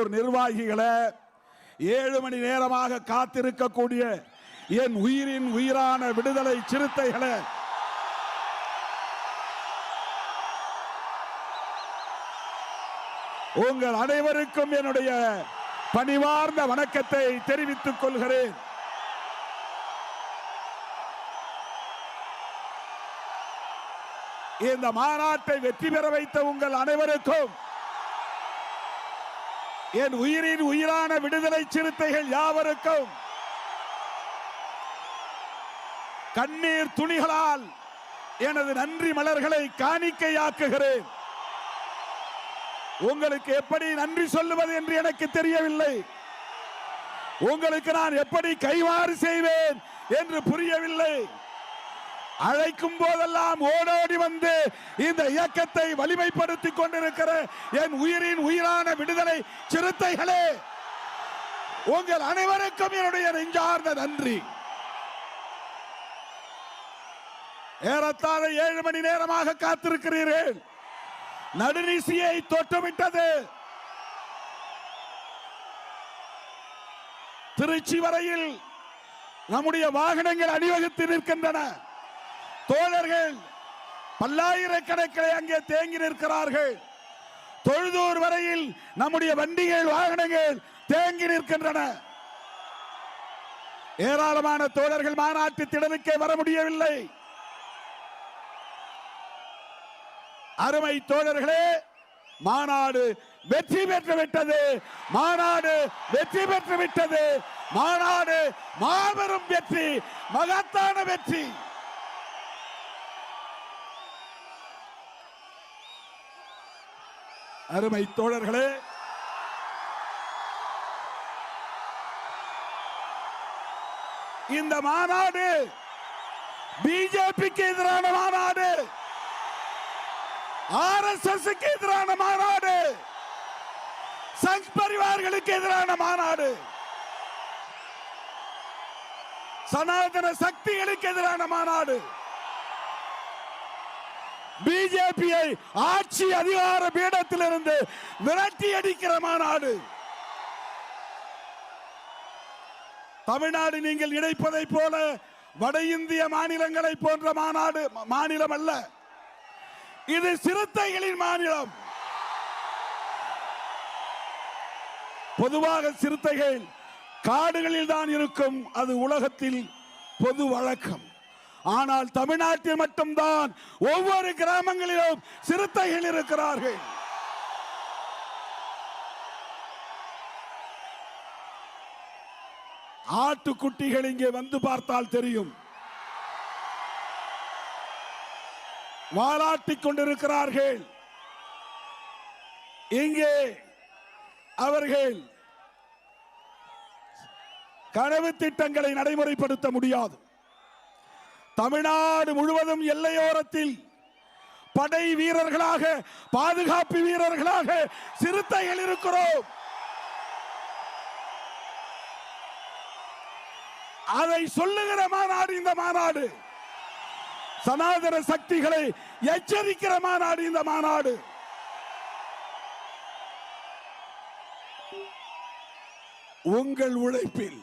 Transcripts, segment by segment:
திருப்பத்தூர் நிர்வாகிகளை, 7 மணி நேரமாக காத்திருக்கக்கூடிய என் உயிரின் உயிரான விடுதலை சிறுத்தைகளை, உங்கள் அனைவருக்கும் என்னுடைய பணிவார்ந்த வணக்கத்தை தெரிவித்துக் கொள்கிறேன். இந்த மாநாட்டை வெற்றி பெற வைத்த உங்கள் அனைவருக்கும், என் உயிரின் உயிரான விடுதலை சிறுத்தைகள் யாவருக்கும் கண்ணீர் துணிகளால் எனது நன்றி மலர்களை காணிக்கையாக்குகிறேன். உங்களுக்கு எப்படி நன்றி சொல்லுவது என்று எனக்கு தெரியவில்லை. உங்களுக்கு நான் எப்படி கைமாறு செய்வேன் என்று புரியவில்லை. அழைக்கும் போதெல்லாம் ஓடோடி வந்து இந்த இயக்கத்தை வலிமைப்படுத்திக் கொண்டிருக்கிற என் உயிரின் உயிரான விடுதலை சிறுத்தைகளே, உங்கள் அனைவருக்கும் என்னுடைய நெஞ்சார்ந்த நன்றி. ஏறத்தாழ 7 மணி நேரமாக காத்திருக்கிறீர்கள். நடுநிசியை தொட்டுவிட்டது. திருச்சி வரையில் நம்முடைய வாகனங்கள் அணிவகுத்து நிற்கின்றன. தோழர்கள் பல்லாயிரக்கணக்கில் அங்கே தேங்கி நிற்கிறார்கள். தொழுதூர் வரையில் நம்முடைய வண்டிகள் வாகனங்கள் தேங்கி நிற்கின்றன. ஏராளமான தோழர்கள் மாநாட்டு திடலுக்கே வர முடியவில்லை. அருமை தோழர்களே, மாநாடு வெற்றி பெற்று விட்டது. மாநாடு வெற்றி பெற்று விட்டது. மாநாடு மாபெரும் வெற்றி, மகத்தான வெற்றி. அருமை தோழர்களே, இந்த மாநாடு பிஜேபிக்கு எதிரான மாநாடு, ஆர்எஸ்எஸ்க்கு எதிரான மாநாடு, சங் பரிவார்களுக்கு எதிரான மாநாடு, சனாதன சக்திகளுக்கு எதிரான மாநாடு, பிஜேபியை ஆட்சி அதிகார பீடத்திலிருந்து விரட்டி அடிக்கிற மாநாடு. தமிழ்நாடு நீங்கள் நினைப்பதை போல வட இந்திய மாநிலங்களை போன்ற மாநிலம் அல்ல. இது சிறுத்தைகளின் மாநிலம். பொதுவாக சிறுத்தைகள் காடுகளில் தான் இருக்கும், அது உலகத்தில் பொது வழக்கம். ஆனால் தமிழ்நாட்டில் மட்டும்தான் ஒவ்வொரு கிராமங்களிலும் சிறுத்தைகள் இருக்கிறார்கள். ஆட்டுக்குட்டிகள் இங்கே வந்து பார்த்தால் தெரியும். வாலாட்டிக் கொண்டிருக்கிறார்கள். இங்கே அவர்கள் கனவு திட்டங்களை நடைமுறைப்படுத்த முடியாது. தமிழ்நாடு முழுவதும் எல்லையோரத்தில் படை வீரர்களாக, பாதுகாப்பு வீரர்களாக சிறுத்தைகள் இருக்கிறோம். அதை சொல்லுகிற மாநாடு இந்த மாநாடு. சனாதன சக்திகளை எச்சரிக்கிற மாநாடு இந்த மாநாடு. உங்கள் உழைப்பில்,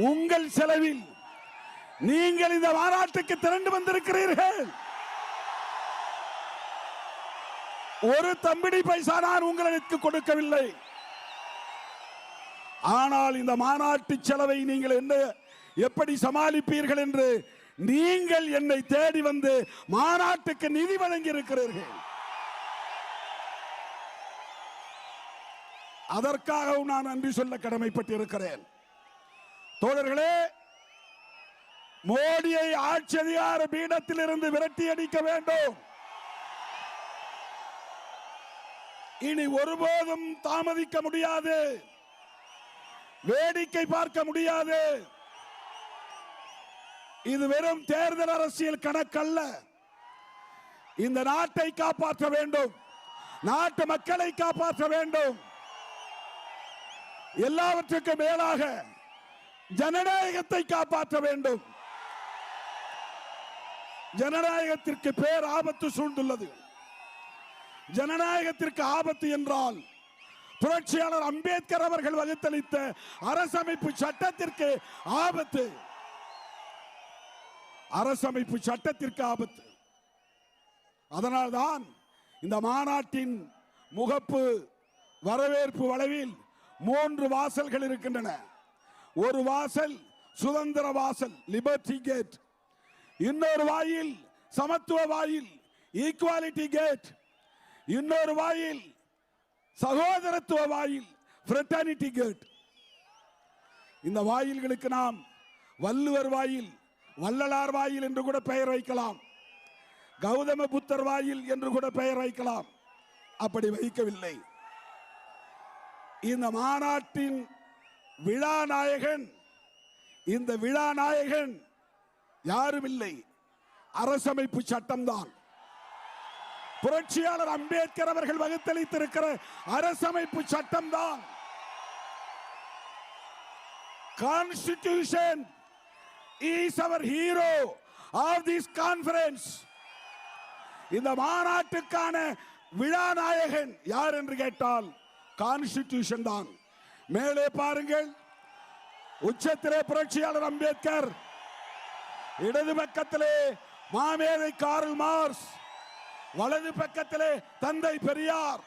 உங்கள் செலவில் நீங்கள் இந்த மாநாட்டுக்கு திரண்டு வந்திருக்கிறீர்கள். ஒரு தம்பிடி பைசா நான் உங்களுக்கு கொடுக்கவில்லை. ஆனால் இந்த மாநாட்டு செலவை நீங்கள் எப்படி சமாளிப்பீர்கள் என்று நீங்கள் என்னை தேடி வந்து மாநாட்டுக்கு நிதி வழங்கி இருக்கிறீர்கள். அதற்காகவும் நான் நன்றி சொல்ல கடமைப்பட்டிருக்கிறேன். தோழர்களே, மோடியை ஆட்சி அதிகார பீடத்தில் இருந்து விரட்டி அடிக்க வேண்டும். இனி ஒருபோதும் தாமதிக்க முடியாது, வேடிக்கை பார்க்க முடியாது. இது வெறும் தேர்தல் அரசியல் கணக்கல்ல. இந்த நாட்டை காப்பாற்ற வேண்டும், நாட்டு மக்களை காப்பாற்ற வேண்டும். எல்லாவற்றுக்கும் மேலாக ஜனநாயகத்தை காப்பாற்ற வேண்டும். ஜனநாயகத்திற்கு பேர் ஆபத்து சூழ்ந்துள்ளது. ஜனநாயகத்திற்கு ஆபத்து என்றால் புரட்சியாளர் அம்பேத்கர் அவர்கள் வகுத்தளித்த அரசமைப்பு சட்டத்திற்கு ஆபத்து. அரசமைப்பு சட்டத்திற்கு ஆபத்து. அதனால்தான் இந்த மாநாட்டின் முகப்பு வரவேற்பு வளைவில் 3 வாசல்கள் இருக்கின்றன. ஒரு வாசல் சுதந்திர வாசல், லிபர்ட்டி கேட். இன்னொரு வாயில் சமத்துவ வாயில், ஈக்குவாலிட்டி கேட். இன்னொரு வாயில் சகோதரத்துவ வாயில், ஃப்ரெட்டர்னிட்டி கேட். இந்த வாயில்களுக்கு நாம் வள்ளுவர் வாயில், வள்ளலார் வாயில் என்று கூட பெயர் வைக்கலாம், கௌதம புத்தர் வாயில் என்று கூட பெயர் வைக்கலாம். அப்படி வைக்கவில்லை. இந்த மாநாட்டின் விழா நாயகன், இந்த விழா நாயகன் யாரும் இல்லை, அரசமைப்பு சட்டம்தான். புரட்சியாளர் அம்பேத்கர் அவர்கள் வகுத்தளித்திருக்கிற அரசமைப்பு சட்டம்தான். Constitution is our hero of this conference. இந்த மாநாட்டுக்கான விழா நாயகன் யார் என்று கேட்டால் கான்ஸ்டிடியூஷன் தான். மேலே பாருங்கள், உச்சத்திலே புரட்சியாளர் அம்பேத்கர், இடது பக்கத்திலே மாமேதை கார்ல் மார்க்ஸ், வலது பக்கத்திலே தந்தை பெரியார்.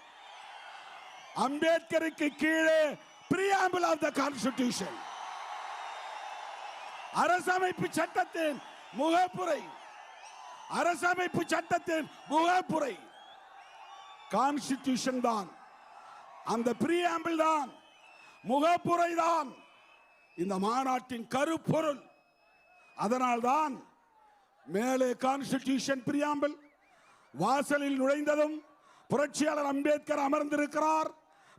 அம்பேத்கருக்கு கீழே preamble of the constitution, அரசமைப்பு சட்டத்தின் முகப்புரை. அரசமைப்பு சட்டத்தின் முகப்புரை கான்ஸ்டிடியூஷன் தான். அந்த preamble தான், முகப்புரை தான் இந்த மாநாட்டின் கருப்பொருள். அதனால்தான் மேலே கான்ஸ்டிடியூஷன் preamble, வாசலில் நுழைந்ததும் புரட்சியாளர் அம்பேத்கர் அமர்ந்திருக்கிறார்,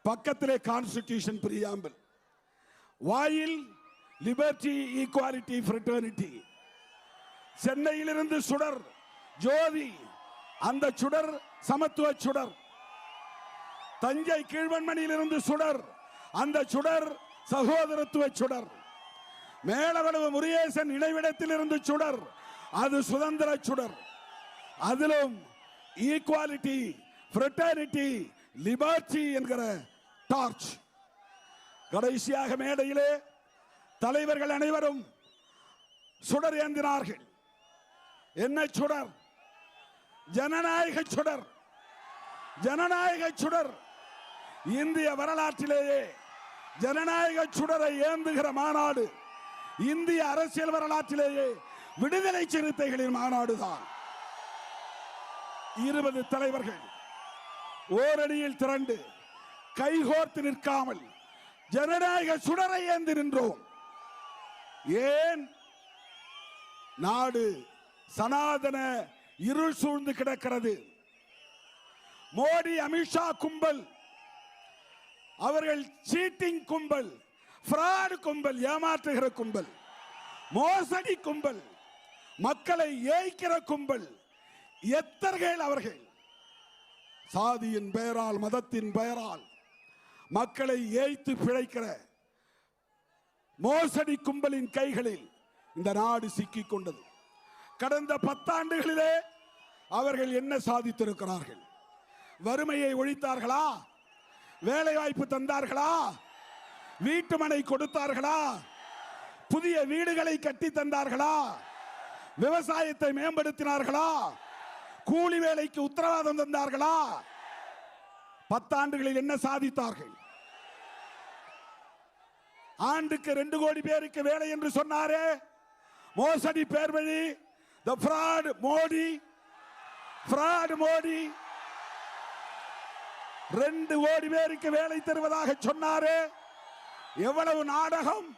பக்கத்திலே கான்ஸ்டிடியூஷன் preamble. வாயில் லிபர்ட்டி, ஈக்குவாலிட்டி, ஃப்ரெட்டர்னிட்டி. சென்னையிலிருந்து சுடர் ஜோதி, அந்த சுடர் சமத்துவ சுடர். தஞ்சை கீழ்வன்மணியிலிருந்து சுடர், அந்த சுடர் சகோதரத்துவ சுடர். மேலவளவு முருகேசன் இணைவிடத்தில் இருந்து சுடர், அது சுதந்திர சுடர். அதிலும் ஈக்குவாலிட்டி, ஃப்ரெட்டர்னிட்டி, லிபர்ட்டி என்கிற டார்ச். கடைசியாக மேடையிலே தலைவர்கள் அனைவரும் சுடர் ஏந்தினார்கள். என்ன சுடர்? ஜனநாயக சுடர். ஜனநாயக சுடர். இந்திய வரலாற்றிலேயே ஜனநாயக சுடரை ஏந்துகிற மாநாடு இந்திய அரசியல் வரலாற்றிலேயே விடுதலை சிறுத்தைகளின் மாநாடு தான். 20 தலைவர்கள் ஓரடியில் திரண்டு கைகோர்த்து நிற்காமல் ஜனநாயக சுடரை ஏந்தி நின்றோம். ஏன்? நாடு சனாதன இருள் சூழ்ந்து கிடக்கிறது. மோடி, அமித்ஷா கும்பல், அவர்கள் சீட்டிங் கும்பல், ஃப்ராட் கும்பல், ஏமாற்றுகிற கும்பல், மோசடி கும்பல், மக்களை ஏய்க்கிற கும்பல், எத்தர்கள் அவர்கள். சாதியின் பெயரால், மதத்தின் பெயரால் மக்களை ஏய்த்து பிழைக்கிற மோசடி கும்பலின் கைகளில் இந்த நாடு சிக்கிக் கொண்டது. கடந்த 10 ஆண்டுகளிலே அவர்கள் என்ன சாதித்திருக்கிறார்கள்? வறுமையை ஒழித்தார்களா? வேலை வாய்ப்பு தந்தார்களா? வீட்டு மனை கொடுத்தார்களா? புதிய வீடுகளை கட்டி தந்தார்களா? விவசாயத்தை மேம்படுத்தினார்களா? கூலி வேலைக்கு உத்தரவாதம் தந்தார்களா? 10 ஆண்டுகளில் என்ன சாதித்தார்கள்? ஆண்டுக்கு 2 கோடி பேருக்கு வேலை என்று சொன்னாரே, மோசடி பேர் வழி, the fraud Modi, fraud Modi. 2 கோடி பேருக்கு வேலை தருவதாக சொன்னாரே, எவ்வளவு நாடகம்!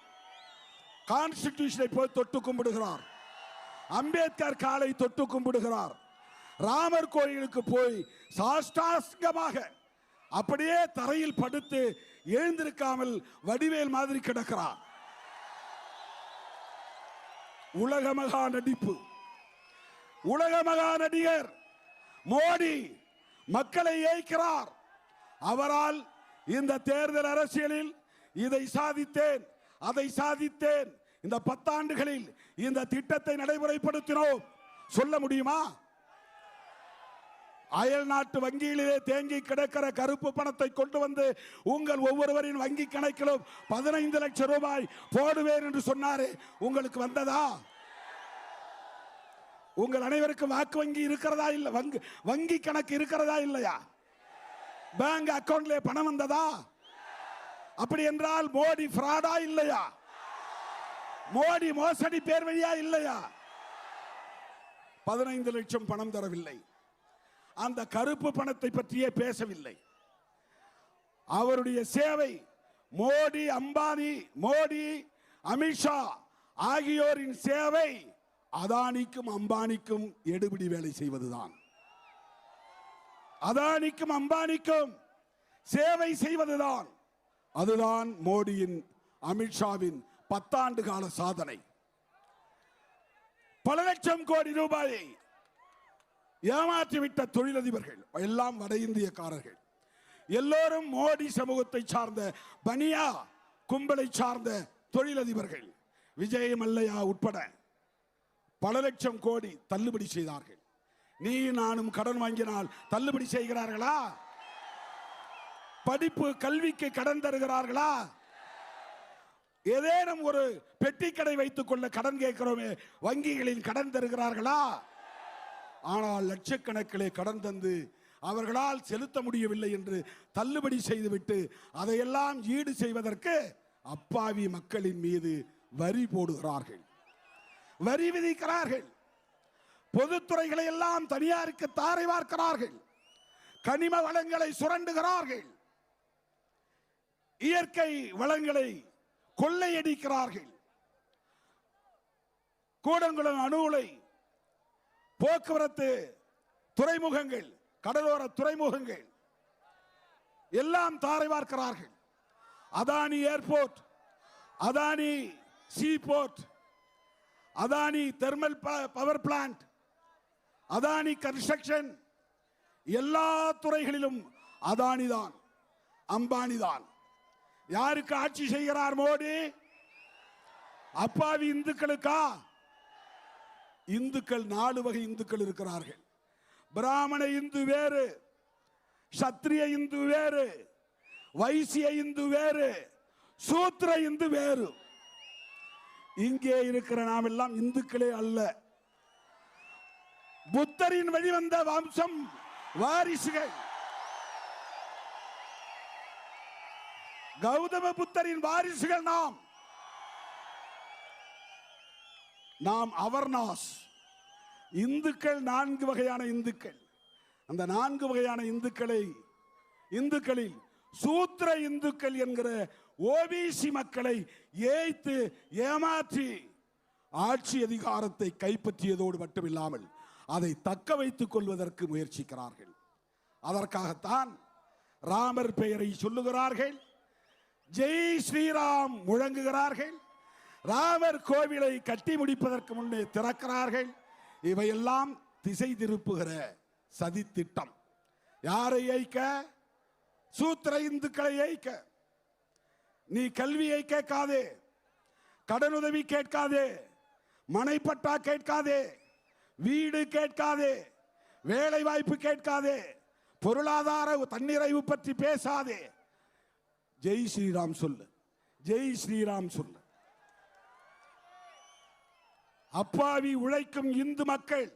கான்ஸ்டிடியூஷனை போய் தொட்டு கும்பிடுகிறார், அம்பேத்கர் காலை தொட்டு கும்பிடுகிறார், ராமர் கோயிலுக்கு போய் சாஷ்டாங்கமாக அப்படியே தரையில் படுத்து எழுந்திருக்காமல் வடிவேல் மாதிரி கிடக்கிறார். உலக மகா நடிப்பு, உலக மகா நடிகர் மோடி மக்களை ஏய்க்கிறார். அவரால் இந்த தேர்தல் அரசியலில் இதை சாதித்தேன், அதை சாதித்தேன், இந்த 10 ஆண்டுகளில் இந்த திட்டத்தை நடைமுறைப்படுத்தினோம் சொல்ல முடியுமா? அயல் நாட்டு வங்கியிலே தேங்கி கிடக்கிற கருப்பு பணத்தை கொண்டு வந்து உங்கள் ஒவ்வொருவரின் வங்கி கணக்கிலும் 15 லட்சம் ரூபாய் போடுவேன் என்று சொன்னாரே, உங்களுக்கு வந்ததா? உங்கள் அனைவருக்கும் வாக்கு வங்கி இருக்கிறதா? இல்ல வங்கி கணக்கு இருக்கிறதா இல்லையா? பேங்க் அக்கவுண்ட்ல பணம் வந்ததா? அப்படி என்றால் மோடி ஃப்ராடா இல்லையா? மோடி மோசடி பேர் வழியா இல்லையா? 15 லட்சம் பணம் தரவில்லை. அந்த கருப்பு பணத்தை பற்றியே பேசவில்லை. அவருடைய சேவை மோடி, அம்பானி, மோடி, அமித்ஷா ஆகியோரின் சேவை அதானிக்கும் அம்பானிக்கும் எடுபிடி வேலை செய்வதுதான். அதானிக்கும் அம்பானிக்கும் சேவை செய்வதுதான். அதுதான் மோடியின், அமித்ஷாவின் 10 ஆண்டு கால சாதனை. பல லட்சம் கோடி ரூபாயை ஏமாற்றிவிட்ட தொழிலதிபர்கள் எல்லாம் வட இந்தியக்காரர்கள். எல்லோரும் மோடி சமூகத்தை சார்ந்த பனியா கும்பலை சார்ந்த தொழிலதிபர்கள். விஜய் மல்லையா உட்பட பல லட்சம் கோடி தள்ளுபடி செய்தார்கள். நீ நானும் கடன் வாங்கினால் தள்ளுபடி செய்கிறார்களா? படிப்பு கல்விக்கு கடன் தருகிறார்களா? ஏதேனும் ஒரு பெட்டி கடை வைத்துக் கொள்ள கடன் கேட்கிறோமே, வங்கிகளில் கடன் தருகிறார்களா? ஆனால் லட்சக்கணக்கிலே கடன் தந்து அவர்களால் செலுத்த முடியவில்லை என்று தள்ளுபடி செய்துவிட்டு அதையெல்லாம் ஈடு செய்வதற்கு அப்பாவி மக்களின் மீது வரி போடுகிறார்கள், வரி விதிக்கிறார்கள். பொதுத்துறைகளை எல்லாம் தனியாருக்கு தாரை வார்க்கிறார்கள். கனிம வளங்களை சுரண்டுகிறார்கள். இயற்கை வளங்களை கொள்ளையடிக்கிறார்கள். கூடங்குளம் அணு உலை, போக்குவரத்து துறைமுகங்கள், கடலோர துறைமுகங்கள் எல்லாம் தாரை வார்க்கிறார்கள். Adani airport, Adani sea port, Adani thermal power plant, Adani construction, எல்லா துறைகளிலும் அதானி தான், அம்பானி தான். யாருக்கு ஆட்சி செய்கிறார் மோடி? அப்பாவி இந்துக்களுக்கா? இந்துக்கள் 4 வகை இந்துக்கள் இருக்கிறார்கள். பிராமண இந்து வேறு, சத்திரிய இந்து வேறு, வைசிய இந்து வேறு, சூத்திர இந்து வேறு. இங்கே இருக்கிற நாம் எல்லாம் இந்துக்களே அல்ல. புத்தரின் வழிவந்த வம்சம் வாரிசுகள். கௌதம புத்தரின் வாரிசுகள் நாம். நாம் அவர்னாஸ். இந்துக்கள் 4 வகையான இந்துக்கள். அந்த 4 வகையான இந்துக்களில் சூத்திர இந்துக்கள் என்கிற ஓபிசி மக்களை ஏய்த்து ஏமாற்றி ஆட்சி அதிகாரத்தை கைப்பற்றியதோடு மட்டுமில்லாமல் அதை தக்க வைத்துக் கொள்வதற்கு முயற்சிக்கிறார்கள். அதற்காகத்தான் ராமர் பெயரை சொல்லுகிறார்கள், ஜெய் ஸ்ரீராம் முழங்குகிறார்கள், ராமர் கோவிலை கட்டி முடிப்பதற்கு முன்னே திறக்கிறார்கள். இவையெல்லாம் திசை திருப்புகிற சதி திட்டம். யாரை ஏய்க்க? சூத்திர இந்துக்களை ஏய்க்க. நீ கல்வியை கேட்காதே, கடனுதவி கேட்காதே, மனைப்பட்டா கேட்காதே, வீடு கேட்காதே, வேலை வாய்ப்பு கேட்காதே, பொருளாதார தன்னிறைவு பற்றி பேசாதே. ஜெய் ஸ்ரீராம் சொல்லு, ஜெய் ஸ்ரீராம் சொல்லு. அப்பாவி உழைக்கும் இந்து மக்கள்,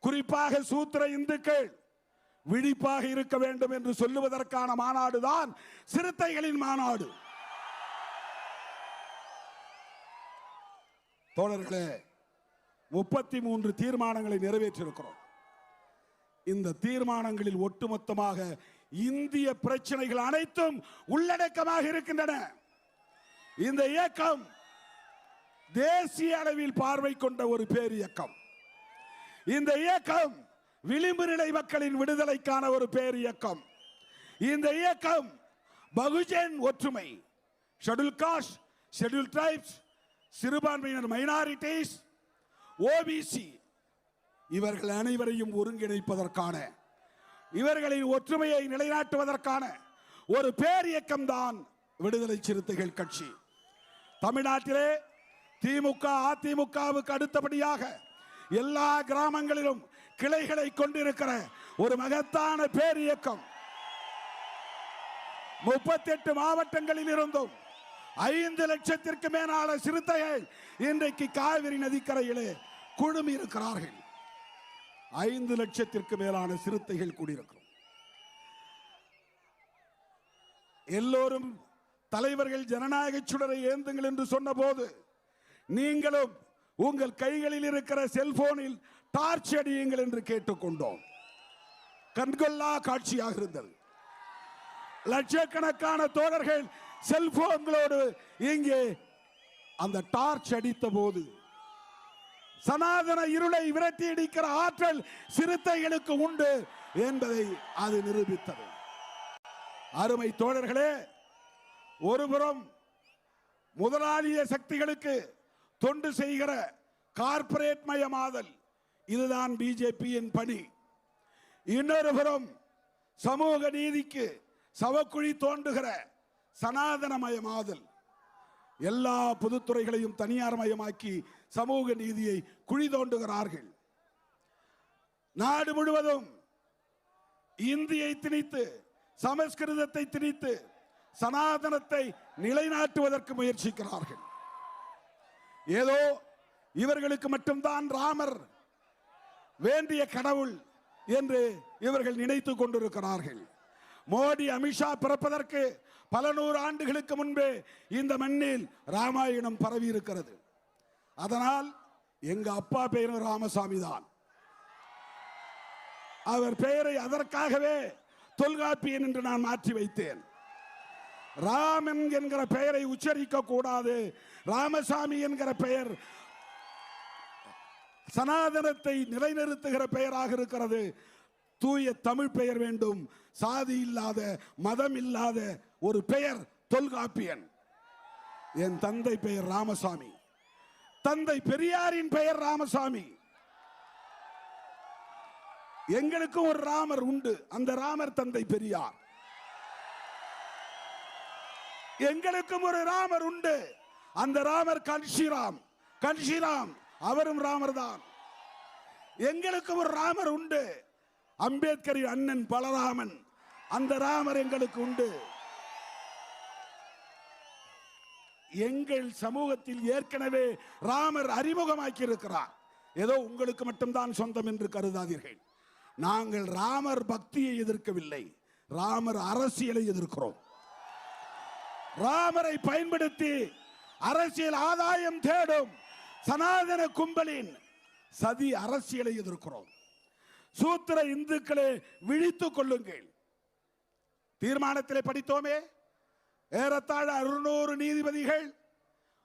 குறிப்பாக சூத்திர இந்துக்கள் விழிப்பாக இருக்க வேண்டும் என்று சொல்லுவதற்கான மாநாடு தான் சிறுத்தைகளின் மாநாடு. தோழர்களே, 33 தீர்மானங்களை நிறைவேற்றியிருக்கிறோம். இந்த தீர்மானங்களில் ஒட்டுமொத்தமாக இந்திய பிரச்சனைகள் அனைத்தும் உள்ளடக்கமாக இருக்கின்றன. இந்த இயக்கம் தேசிய அளவில் பார்வை கொண்ட ஒரு பேர் இயக்கம். இந்த இயக்கம் விளிம்பு நிலை மக்களின் விடுதலைக்கான ஒரு பேர் இயக்கம். இந்த இயக்கம் பகுஜன் ஒற்றுமை, ஷெட்யூல் காஸ்ட், ஷெட்யூல் டிரைப்ஸ், சிறுபான்மையினர் மைனாரிட்டிஸ், ஓபிசி இவர்கள் அனைவரையும் ஒருங்கிணைப்பதற்கான, இவர்களின் ஒற்றுமையை நிலைநாட்டுவதற்கான ஒரு பேர் இயக்கம் தான் விடுதலை சிறுத்தைகள் கட்சி. தமிழ்நாட்டிலே திமுக அதிமுகவுக்கு அடுத்தபடியாக எல்லா கிராமங்களிலும் கிளைகளை கொண்டிருக்கிற ஒரு மகத்தான பேர் இயக்கம். 38 மாவட்டங்களில் இருந்தும் 5 லட்சத்திற்கு மேலான சிறுத்தைகள் இன்றைக்கு காவிரி நதிக்கரையிலே குழுமி இருக்கிறார்கள். 5 லட்சத்திற்கு மேலான சிறுத்தைகள் கூடியிருக்கிறோம். எல்லோரும் தலைவர்கள் ஜனநாயக சுடரை ஏந்துங்கள் என்று சொன்ன போது நீங்களும் உங்கள் கைகளில் இருக்கிற செல்போனில் டார்ச் அடியுங்கள் என்று கேட்டுக்கொண்டோம். கண்கொள்ளா காட்சியாக இருந்தது. லட்சக்கணக்கான தோழர்கள் செல்போன்களோடு இங்கே அந்த டார்ச் அடித்த போது சனாதன இருளை விரட்டி அடிக்கிற ஆற்றல் சிறுத்தைகளுக்கு உண்டு என்பதை அது நிரூபித்தது. அருமை தோழர்களே, ஒருபுறம் முதலாளிய சக்திகளுக்கு தொண்டு செய்கிற கார்ப்பரேட் மயமாதல், இதுதான் பிஜேபியின் பணி. இன்னொரு புறம் சமூக நீதிக்கு சவக்குழி தோண்டுகிற சனாதனமயமாதல், எல்லா பொதுத்துறைகளையும் தனியார் மயமாக்கி சமூக நீதியை குழி தோண்டுகிறார்கள். நாடு முழுவதும் இந்தியை திணித்து சமஸ்கிருதத்தை திணித்து சனாதனத்தை நிலைநாட்டுவதற்கு முயற்சிக்கிறார்கள். ஏதோ இவர்களுக்கு மட்டும்தான் ராமர் வேண்டிய கடவுள் என்று இவர்கள் நினைத்துக் கொண்டிருக்கிறார்கள். மோடி அமித்ஷா பிறப்பதற்கு பல நூறு ஆண்டுகளுக்கு முன்பே இந்த மண்ணில் ராமாயணம் பரவி இருக்கிறது. அதனால் எங்க அப்பா பெயரும் ராமசாமி தான். அவர் பெயரை அதற்காகவே தொல்காப்பியன் என்று நான் மாற்றி வைத்தேன். ராமன் என்கிற பெயரை உச்சரிக்க கூடாது. ராமசாமி என்கிற பெயர் சனாதனத்தை நிலைநிறுத்துகிற பெயராக இருக்கிறது. தூய தமிழ் பெயர் வேண்டும். சாதி இல்லாத மதம் இல்லாத ஒரு பெயர் தொல்காப்பியன். என் தந்தை பெயர் ராமசாமி. தந்தை பெரியாரின் பெயர் ராமசாமி. எங்களுக்கும் ஒரு ராமர் உண்டு. அந்த ராமர் தந்தை பெரியார். எங்களுக்கும் ஒரு ராமர் உண்டு. அந்த ராமர் கன்ஷிராம். கன்ஷிராம் அவரும் ராமர் தான். எங்களுக்கும் ஒரு ராமர் உண்டு. அம்பேத்கரின் அண்ணன் பலராமன். அந்த ராமர் எங்களுக்கு உண்டு. எங்கள் சமூகத்தில் ஏற்கனவே ராமர் அறிமுகமாக்கி இருக்கிறார். ஏதோ உங்களுக்கு மட்டும்தான் சொந்தம் என்று கருதாதீர்கள். நாங்கள் ராமர் பக்தியை எதிர்க்கவில்லை, ராமர் அரசியலை எதிர்க்கிறோம். ராமரை பயன்படுத்தி அரசியல் ஆதாயம் தேடும் சனாதன கும்பலின் சதி அரசியலை எதிர்க்கிறோம். சூத்திர இந்துக்களே விழித்துக் கொள்ளுங்கள். தீர்மானத்திலே படித்தோமே, ஏறத்தாழ 600 நீதிபதிகள்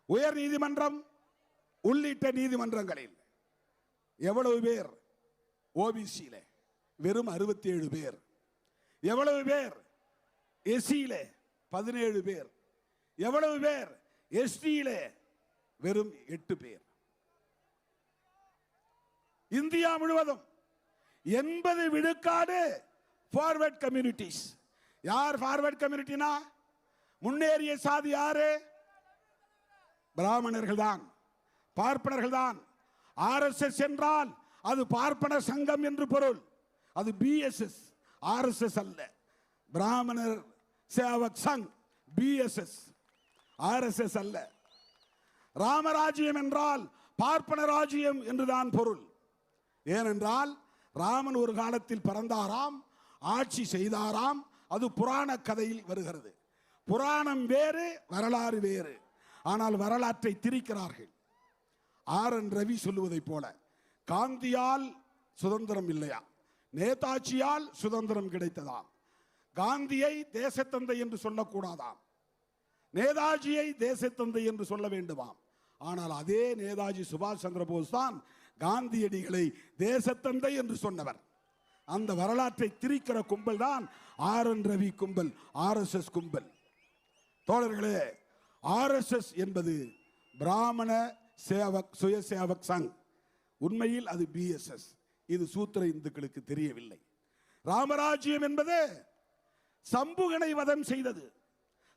உயர் நீதிமன்றம் உள்ளிட்ட நீதிமன்றங்களில் எவ்வளவு பேர் ஓபிசியில? வெறும் 67 பேர். எவ்வளவு பேர் எஸ்சியில? 17 பேர். எவ்வளவு பேர் எஸ்டியில? வெறும் 8 பேர். இந்தியா முழுவதும் 80 விழுக்காடு ஃபார்வர்ட் கம்யூனிட்டிஸ். யார் ஃபார்வர்ட் கம்யூனிட்டினா? முன்னேறிய சாதி யாரு? பிராமணர்கள் தான், பார்ப்பனர்கள் தான். ஆர்எஸ்எஸ் என்றால் அது பார்ப்பன சங்கம் என்று பொருள். அது பிஎஸ்எஸ், ஆர்எஸ்எஸ் அல்ல. பிராமணர் சேவக் சங், பிஎஸ்எஸ், ஆர்எஸ்எஸ் அல்ல. ராமராஜ்யம் என்றால் பார்ப்பன ராஜ்யம் என்றுதான் பொருள். ஏனென்றால் ராமன் ஒரு காலத்தில் பிறந்தாராம், ஆட்சி செய்தாராம். அது புராண கதையில் வருகிறது. புராணம் வேறு, வரலாறு வேறு. ஆனால் வரலாற்றை திரிக்கிறார்கள். ஆர்.என். ரவி சொல்லுவதை போல காந்தியால் சுதந்திரம் இல்லையா, நேதாஜியால் சுதந்திரம் கிடைத்ததாம். காந்தியை தேசத்தந்தை என்று சொல்லக்கூடாதாம், நேதாஜியை தேசத்தந்தை என்று சொல்ல வேண்டுமாம். ஆனால் அதே நேதாஜி சுபாஷ் சந்திர போஸ் தான் காந்தியடிகளை தேசத்தந்தை என்று சொன்னவர். அந்த வரலாற்றை திரிக்கிற கும்பல் தான் ஆர்.என். ரவி கும்பல், ஆர்எஸ்எஸ் கும்பல். தோழர்களே, ஆர்எஸ்எஸ் என்பது பிராமண சேவக் சுயசேவக் சங். உண்மையில் அது பிஎஸ்எஸ். இது சூத்திர இந்துக்களுக்கு தெரியவில்லை. ராமராஜ்யம் என்பது சம்புகனை வதம் செய்தது.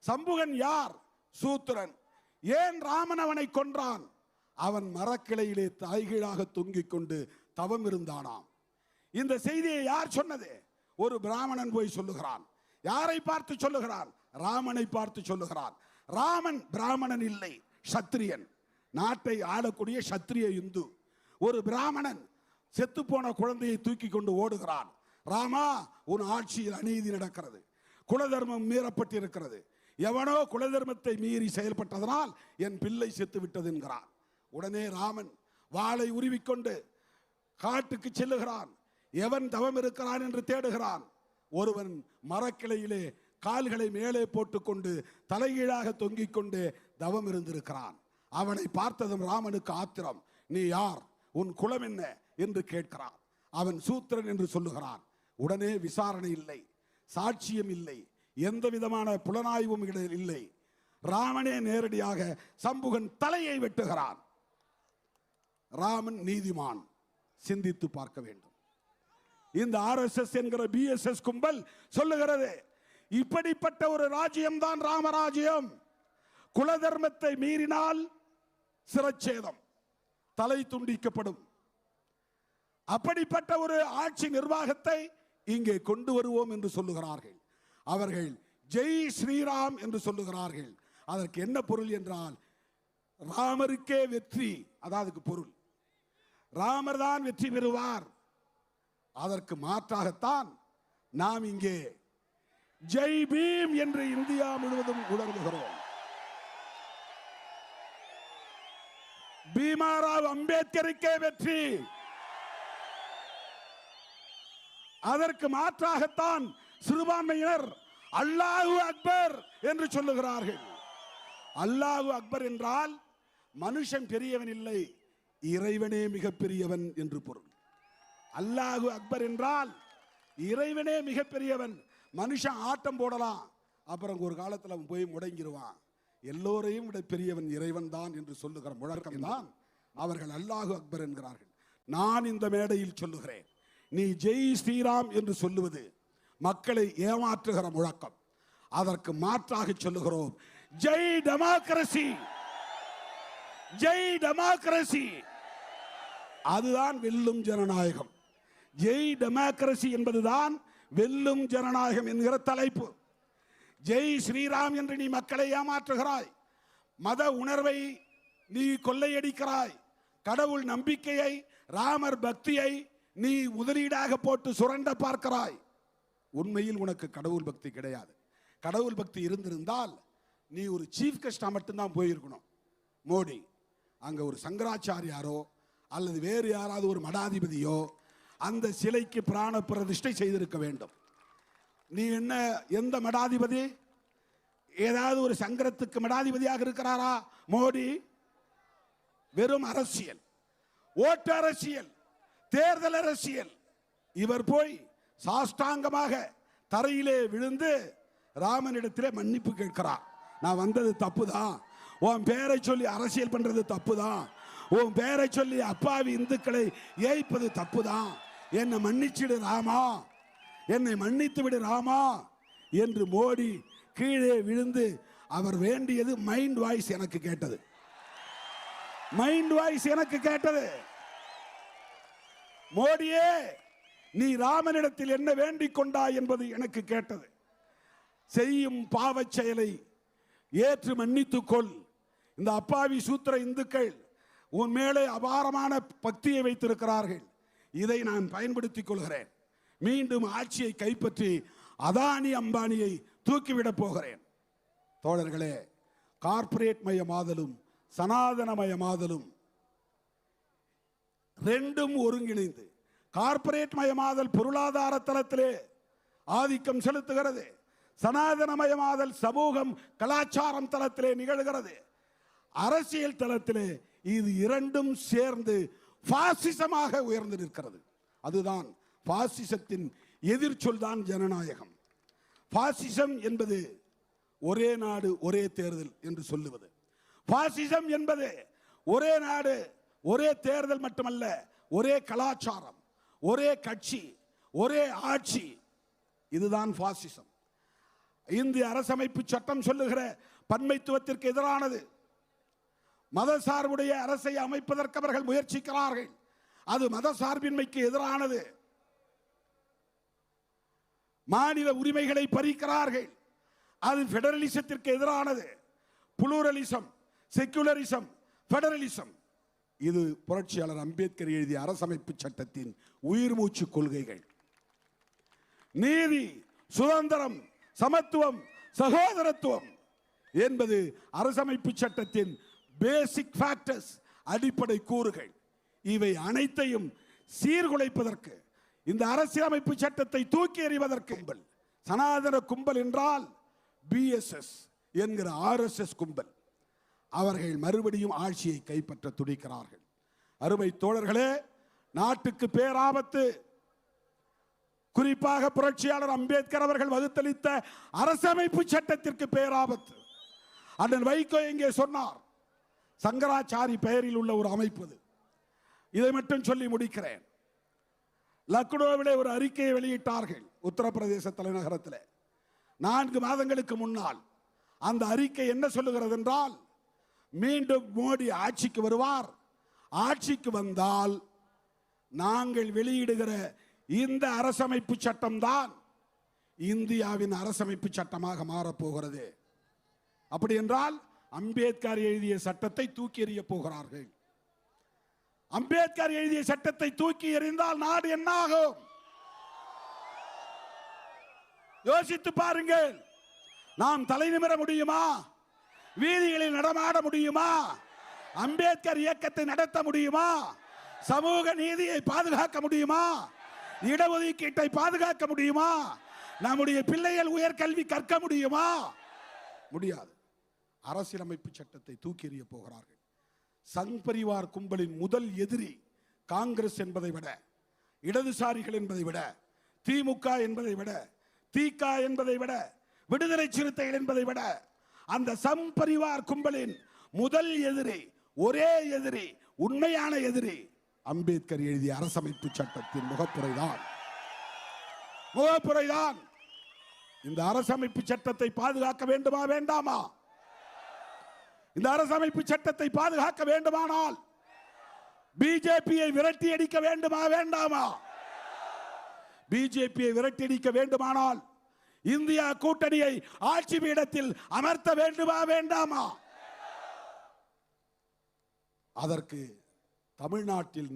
சம்புகன் யார்? சூத்திரன். ஏன் ராமன் அவனை கொன்றான்? அவன் மரக்கிளையிலே தாய்கீழாக தொங்கிக் கொண்டு தவம் இருந்தானாம். இந்த செய்தியை யார் சொன்னது? ஒரு பிராமணன் போய் சொல்லுகிறான். யாரை பார்த்து சொல்லுகிறான்? ராமனை பார்த்து சொல்லுகிறான். ராமன் பிராமணன் இல்லை, சத்திரியன், நாட்டை ஆளக்கூடிய சத்திரிய இந்து. ஒரு பிராமணன் செத்து போன குழந்தையை தூக்கி கொண்டு ஓடுகிறான். ராமா, உன் ஆட்சியில் அநீதி நடக்கிறது, குலதர்மம் மீறப்பட்டிருக்கிறது, எவனோ குலதர்மத்தை மீறி செயல்பட்டதனால் என் பிள்ளை செத்து விட்டது என்கிறான். உடனே ராமன் வாளை உருவிக்கொண்டு காட்டுக்கு செல்லுகிறான். எவன் தவம் இருக்கிறான் என்று தேடுகிறான். ஒருவன் மரக்கிளையிலே கால்களை மேலே போட்டுக்கொண்டு தலைகீழாக தொங்கிக் கொண்டு தவம் இருந்திருக்கிறான். அவனை பார்த்ததும் ராமனுக்கு ஆத்திரம். நீ யார், உன் குலம் என்ன என்று கேட்கிறான். அவன் சூத்திரன் என்று சொல்லுகிறான். உடனே விசாரணை இல்லை, சாட்சியம் இல்லை, எந்த விதமான புலனாய்வும் இல்லை. ராமனே நேரடியாக சம்புகன் தலையை வெட்டுகிறான். ராமன் நீதிமான், சிந்தித்து பார்க்க வேண்டும். இந்த RSS என்கிற BSS கும்பல் சொல்லுகிறது, இப்படிப்பட்ட ஒரு ராஜ்யம் தான் ராமராஜ்யம். குலதர்மத்தை மீறினால் சிரச்சேதம், தலை துண்டிக்கப்படும். அப்படிப்பட்ட ஒரு ஆட்சி நிர்வாகத்தை இங்கே கொண்டு வருவோம் என்று சொல்லுகிறார்கள். அவர்கள் ஜெய் ஸ்ரீராம் என்று சொல்லுகிறார்கள். அதற்கு என்ன பொருள் என்றால், ராமருக்கே வெற்றி, அதாவது பொருள் ராமர் தான் வெற்றி பெறுவார். அதற்கு மாற்றாகத்தான் நாம் இங்கே ஜெய் பீம் என்று இந்தியா முழுவதும் உணர்வுகிறோம். பீமாராவ் அம்பேத்கருக்கே வெற்றி. அதற்கு மாற்றாகத்தான் சிறுபான்மையினர் அல்லாஹு அக்பர் என்று சொல்லுகிறார்கள். அல்லாஹு அக்பர் என்றால் மனுஷன் பெரியவன் இல்லை, இறைவனே மிகப்பெரியவன் என்று பொருள். அல்லாஹு அக்பர் என்றால் இறைவனே மிகப்பெரியவன். மனுஷன் ஆட்டம் போடலாம், அப்புறம் ஒரு காலத்தில் அவன் போய் முடங்கிடுவான். எல்லோரையும் விட பெரியவன் இறைவன் தான் என்று சொல்லுகிற முழக்கம் தான் அவர்கள் அல்லாஹு அக்பர் என்கிறார்கள். நான் இந்த மேடையில் சொல்லுகிறேன், நீ ஜெய் ஸ்ரீராம் என்று சொல்லுவது மக்களை ஏமாற்றுகிற முழக்கம். அதற்கு மாற்றாக சொல்லுகிறோம் ஜெய் டெமோக்ரசி, ஜெய் டெமோக்ரசி. அதுதான் வெல்லும் ஜனநாயகம். ஜெய் டெமோக்ரசி என்பதுதான் வெல்லும் ஜனநாயகம் என்கிற தலைப்பு. ஜெய் ஸ்ரீராம் என்று நீ மக்களை ஏமாற்றுகிறாய், மத உணர்வை நீ கொள்ளையடிக்கிறாய், கடவுள் நம்பிக்கையை, ராமர் பக்தியை நீ முதலீடாக போட்டு சுரண்ட பார்க்கிறாய். உண்மையில் உனக்கு கடவுள் பக்தி கிடையாது. கடவுள் பக்தி இருந்திருந்தால் நீ ஒரு சீஃப் கெஸ்டா மட்டும்தான் போயிருக்கணும். மோடி அங்க ஒரு சங்கராச்சாரியாரோ அல்லது வேறு யாராவது ஒரு மடாதிபதியோ அந்த சிலைக்கு பிராண பிரதிஷ்டை செய்திருக்க வேண்டும். நீ என்ன, எந்த மடாதிபதி ஏதாவது ஒரு சங்கரத்துக்கு மடாதிபதியாக இருக்கிறாரா? மோடி வெறும் அரசியல், ஓட்டு அரசியல், தேர்தல் அரசியல். இவர் போய் சாஷ்டாங்கமாக தரையிலே விழுந்து ராமனிடத்திலே மன்னிப்பு கேட்கிறார். நான் வந்தது தப்புதான், உன் பேரை சொல்லி அரசியல் பண்றது தப்புதான், உன் பேரை சொல்லி அப்பாவி இந்துக்களை ஏய்ப்பது தப்புதான், என்னை மன்னிச்சிடு ராமா, என்னை மன்னித்து விடு ராமா என்று மோடி கீழே விழுந்து அவர் வேண்டியது மைண்ட் வாய்ஸ் எனக்கு கேட்டது. மைண்ட் வாய்ஸ் எனக்கு கேட்டது. மோடியே, நீ ராமனிடத்தில் என்ன வேண்டிக் கொண்டாய் என்பது எனக்கு கேட்டது. செய்யும் பாவச் செயலை ஏற்று மன்னித்துக் கொள். இந்த அப்பாவி சூத்திர இந்துக்கள் உன் மேலே அபாரமான பக்தியை வைத்திருக்கிறார்கள். இதை நான் பயன்படுத்திக் கொள்கிறேன். மீண்டும் ஆட்சியை கைப்பற்றி அதானி அம்பானியை தூக்கிவிடப் போகிறேன். தோழர்களே, கார்ப்பரேட் மயமாதலும் சனாதனமயமாதலும் ரெண்டும் ஒருங்கிணைந்து, கார்ப்பரேட் மயமாதல் பொருளாதார தளத்திலே ஆதிக்கம் செலுத்துகிறது, சனாதனமயமாதல் சமூகம் கலாச்சாரம் தளத்திலே நிகழ்கிறது, அரசியல் தளத்திலே இது இரண்டும் சேர்ந்து பாசிசமாக உயர்ந்து நிற்கிறது. அதுதான் பாசிசத்தின் எதிர்ச்சொல் தான் ஜனநாயகம். பாசிசம் என்பது ஒரே நாடு ஒரே தேர்தல் என்று சொல்லுவது. பாசிசம் என்பது ஒரே நாடு ஒரே தேர்தல் மட்டுமல்ல, ஒரே கலாச்சாரம், ஒரே கட்சி, ஒரே ஆட்சி. இதுதான் பாசிசம். இந்திய அரசமைப்பு சட்டம் சொல்லுகிற பன்மைத்துவத்திற்கு எதிரானது. மதசார்புடைய அரசை அமைப்பதற்கு அவர்கள் முயற்சிக்கிறார்கள். அது மதசார்பின்மைக்கு எதிரானது. மாநில உரிமைகளை பறிக்கிறார்கள். அது பெடரலிசத்திற்கு எதிரானது. புளூரலிசம், செக்குலரிசம், பெடரலிசம், இது புரட்சியாளர் அம்பேத்கர் எழுதிய அரசமைப்பு சட்டத்தின் உயிர் மூச்சு கொள்கைகள். நீதி, சுதந்திரம், சமத்துவம், சகோதரத்துவம் என்பது அரசமைப்பு சட்டத்தின் பேசிக் ஃபேக்டர்ஸ், அடிப்படை கூறுகள். இவை அனைத்தையும் சீர்குலைப்பதற்கு, இந்த அரசியலமைப்பு சட்டத்தை தூக்கி எறிவதற்கு சனாதன கும்பல் என்றால் பிஎஸ்எஸ் என்கிற RSS கும்பல், அவர்கள் மறுபடியும் ஆட்சியை கைப்பற்ற துடிக்கிறார்கள். அருமை தோழர்களே, நாட்டுக்கு பேராபத்து. குறிப்பாக புரட்சியாளர் அம்பேத்கர் அவர்கள் வகுத்தளித்த அரசமைப்பு சட்டத்திற்கு பேராபத்து. அண்ணன் வைகோ இங்கே சொன்னார், சங்கராச்சாரி பெயரில் உள்ள ஒரு அமைப்பு. இதை மட்டும் சொல்லி முடிக்கிறேன். லக்னோவிலே ஒரு அறிக்கையை வெளியிட்டார்கள், உத்தரப்பிரதேச தலைநகரத்தில் 4 மாதங்களுக்கு முன்னால். அந்த அறிக்கை என்ன சொல்லுகிறது என்றால், மீண்டும் மோடி ஆட்சிக்கு வருவார், ஆட்சிக்கு வந்தால் நாங்கள் வெளியிடுகிற இந்த அரசமைப்பு சட்டம் தான் இந்தியாவின் அரசமைப்பு சட்டமாக மாறப்போகிறது. அப்படி என்றால் அம்பேத்கர் எழுதிய சட்டத்தை தூக்கி எறிய போகிறார்கள். அம்பேத்கர் எழுதிய சட்டத்தை தூக்கி எறிந்தால் நாடு என்ன ஆகும்? யோசித்து பாருங்கள். நாம் தலை நிமிர முடியுமா? வீதிகளில் நடமாட முடியுமா? அம்பேத்கர் இயக்கத்தை நடத்த முடியுமா? சமூக நீதியை பாதுகாக்க முடியுமா? இடஒதுக்கீட்டை பாதுகாக்க முடியுமா? நம்முடைய பிள்ளைகள் உயர்கல்வி கற்க முடியுமா? முடியாது. அரசியலமைப்பு சட்டத்தை தூக்கி எறிய போகிறார்கள். சங் பரிவார் கும்பலின் முதல் எதிரி காங்கிரஸ் என்பதை விட, இடதுசாரிகள் என்பதை விட, திமுக என்பதை விட, திக என்பதை விட, விடுதலை சிறுத்தைகள் என்பதை விட, அந்த சங் பரிவார் கும்பலின் முதல் எதிரி, ஒரே எதிரி, உண்மையான எதிரி அம்பேத்கர் எழுதிய அரசமைப்பு சட்டத்தின் முகப்புரைதான். இந்த அரசமைப்பு சட்டத்தை பாதுகாக்க வேண்டுமா வேண்டாமா? இந்த அரசமைப்பு சட்டத்தை பாதுகாக்க வேண்டுமானால் பிஜேபியை விரட்டி அடிக்க வேண்டுமா வேண்டாமா? பிஜேபியை விரட்டி அடிக்க வேண்டுமானால் இந்தியா கூட்டணியை ஆட்சி பீடத்தில் அமர்த்த வேண்டுமா வேண்டாமா? அதற்கு தமிழ்நாட்டில்